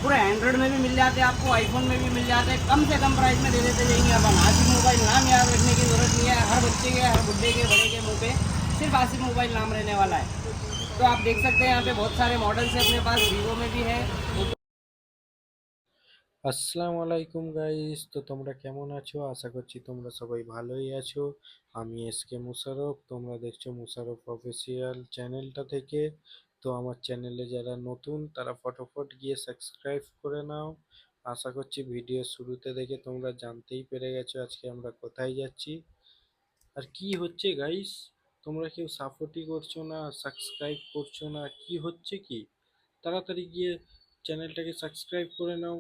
पूरे एंड्रॉइड में भी मिल जाते हैं आपको, आईफोन में भी मिल जाते हैं, कम से कम प्राइस में दे देते जाएंगे अपन। आसिफ मोबाइल नाम याद रखने की ज़रूरत नहीं है, हर बच्चे के, हर बुढ़े के, बड़े के मुंह पे सिर्फ आसिफ मोबाइल नाम रहने वाला है। तो आप देख सकते हैं यहाँ पे बहुत सारे मॉडल्स हैं अपने पास, वीवो में भी है। আসসালামু আলাইকুম গাইস, তো তোমরা কেমন আছো? আশা করছি তোমরা সবাই ভালোই আছো। আমি এসকে মুশারফ, তোমরা দেখছো মুশারফ অফিসিয়াল চ্যানেলটা থেকে। তো আমার চ্যানেলে যারা নতুন তারা ফটাফট গিয়ে সাবস্ক্রাইব করে নাও। আশা করছি ভিডিও শুরুতে দেখে তোমরা জানতেই পেরে গেছো আজকে আমরা কোথায় যাচ্ছি আর কি হচ্ছে গাইস। তোমরা কেউ সাপোর্টই করছো না, সাবস্ক্রাইব করছো না, কি হচ্ছে কি? তাড়াতাড়ি গিয়ে চ্যানেলটাকে সাবস্ক্রাইব করে নাও,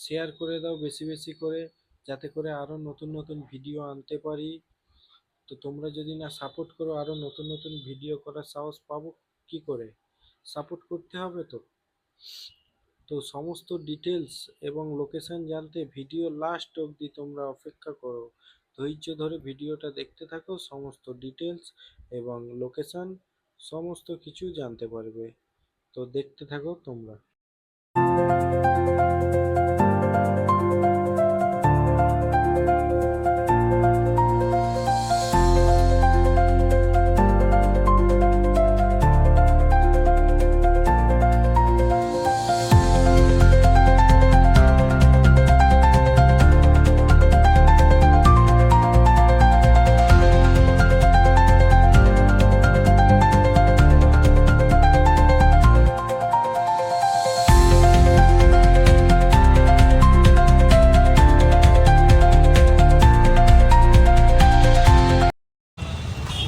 শেয়ার করে দাও বেশি বেশি করে, যাতে করে আরও নতুন নতুন ভিডিও আনতে পারি। তো তোমরা যদি না সাপোর্ট করো আরও নতুন নতুন ভিডিও করার সাহস পাবো কি করে? সাপোর্ট করতে হবে তো। তো সমস্ত ডিটেলস এবং লোকেশন জানতে ভিডিও লাস্ট অবধি তোমরা অপেক্ষা করো, ধৈর্য ধরে ভিডিওটা দেখতে থাকো, সমস্ত ডিটেলস এবং লোকেশন সমস্ত কিছু জানতে পারবে। তো দেখতে থাকো তোমরা।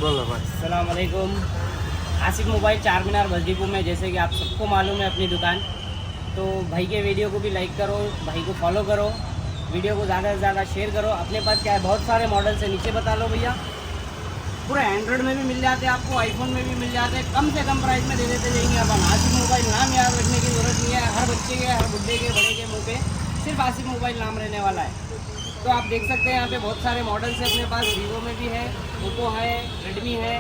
बोलो भाई। अस्सलाम वालेकुम। आसिफ मोबाइल चार मीनार बसडीपू में, जैसे कि आप सबको मालूम है अपनी दुकान। तो भाई के वीडियो को भी लाइक करो, भाई को फॉलो करो, वीडियो को ज़्यादा से ज़्यादा शेयर करो। अपने पास क्या है, बहुत सारे मॉडल्स है, नीचे बता लो भैया। पूरे एंड्रॉइड में भी मिल जाते हैं आपको, आईफोन में भी मिल जाते हैं, कम से कम प्राइस में दे देते जाएंगे अपन। आसिफ मोबाइल नाम याद रखने की ज़रूरत नहीं है, हर बच्चे के, हर बुढ़े के, बड़े के मुँह पे सिर्फ आसिफ मोबाइल नाम रहने वाला है। तो आप देख सकते हैं यहाँ पे बहुत सारे मॉडल्स हैं अपने पास, वीवो में भी है, ओप्पो है, रेडमी है,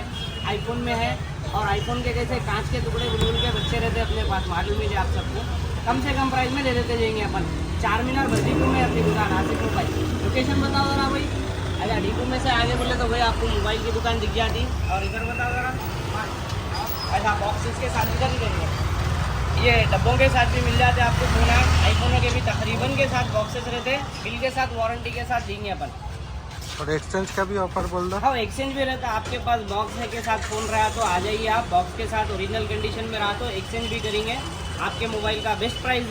आईफोन में है। और आईफोन के जैसे कांच के टुकड़े बुलबुल के बच्चे रहते हैं अपने पास, मालूम ही है आप सबको, कम से कम प्राइस में दे देते जाएंगे अपन। चार मीनार बसडीपू में अपनी दुकान आसिफ मोबाइल। लोकेशन बताओ जरा भाई। अगर डीपू में से आगे बोले तो भाई आपको मोबाइल की दुकान दिख जाती। और इधर बताओ जरा। ऐसा बॉक्सेस के साथ इधर ही देंगे, ये डब्बों के साथ भी मिल जाते हैं आपको फोन। आईफोनों के भी तकरीबन के साथ बॉक्सेस रहते हैं, बिल के साथ, वारंटी के साथ देंगे अपन। और एक्सचेंज का भी ऑफर बोल दो। हाँ, एक्सचेंज भी रहता है। आपके पास बॉक्स है के साथ फ़ोन रहा तो आ जाइए आप, बॉक्स के साथ ओरिजिनल कंडीशन में रहा तो एक्सचेंज भी करेंगे, आपके मोबाइल का बेस्ट प्राइस